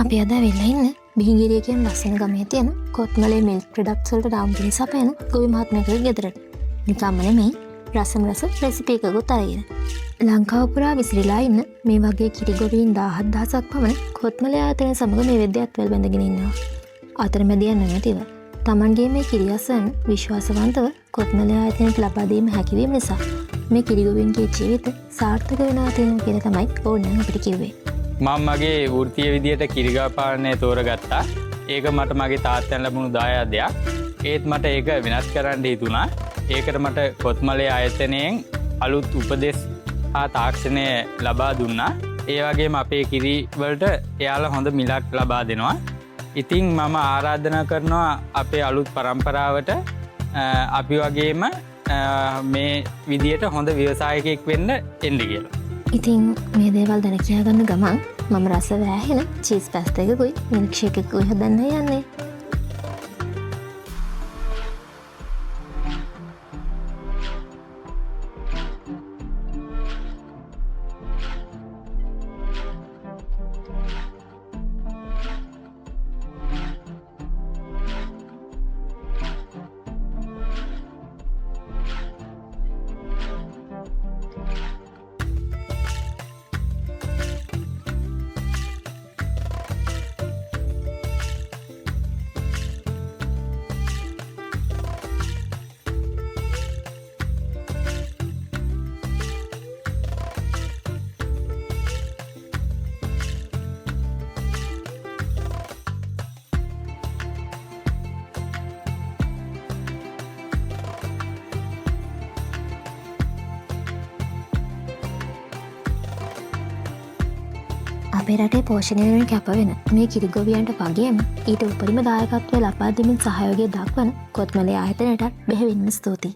අපි අද ඇවිල්ලා ඉන්නේ බිහිගිරිය කියන ලස්සන ගමේ තියෙන කොත්මලේ මිල්ක් ප්‍රොඩක්ට්ස් වලට දාම්පිලි සපයන ගොවි මහත්මයෙකුගේ ගෙදරට. නිකම්ම නෙමෙයි රසම රස රෙසිපි එකකුත් අරගෙන. ලංකාව පුරා විසිරීලා ඉන්න මේ වගේ කිරි ගොවීන් 17000ක් පමණ කොත්මලේ ආයතනය සමග මේ වෙද්දයත්වල බැඳගෙන ඉන්නවා. අතරමැදියන් නොමැතිව තමන්ගේ මේ කිරි අසන විශ්වාසවන්තව කොත්මලේ ආයතනයට ලබා දීම හැකි වීම නිසා මේ කිරි ගොවීන්ගේ ජීවිත සාර්ථක වෙනවා කියලා තමයි ඕනෑම අපිට කිව්වේ. මම මගේ වෘත්තීය විදියට කිරිගා පාලනය තෝරගත්තා. ඒක මට මගේ තාත්තෙන් ලැබුණු දායාදයක්. ඒත් මට ඒක වෙනස් කරන්න හිතුණා. ඒකට මට කොත්මලේ ආයතනයෙන් අලුත් උපදෙස් හා තාක්ෂණය ලබා දුන්නා. ඒ වගේම අපේ කිරි වලට එයාලා හොඳ මිලක් ලබා දෙනවා. ඉතින් මම ආරාධනා කරනවා අපේ අලුත් පරම්පරාවට අපි වගේම මේ විදියට හොඳ ව්‍යවසායකයෙක් වෙන්න එන්න කියලා. ඉතින් මේ දේවල් දැන කියාගන්න ගමන් මම රස වෑහෙන චීස් පැස්ට් එකකුයි මිල්ක් ෂේක් එකකුයි හදන්න යන්නේ. අපේ රටේ පෝෂණය වෙනුවෙන් කැප වෙන මේ කිරි ගොවියන්ට වගේම ඊට උපරිම දායකත්වය ලබා දීමෙන් සහයෝගය දක්වන කොත්මලේ ආයතනයටත් බෙහෙවින්ම ස්තුතියි.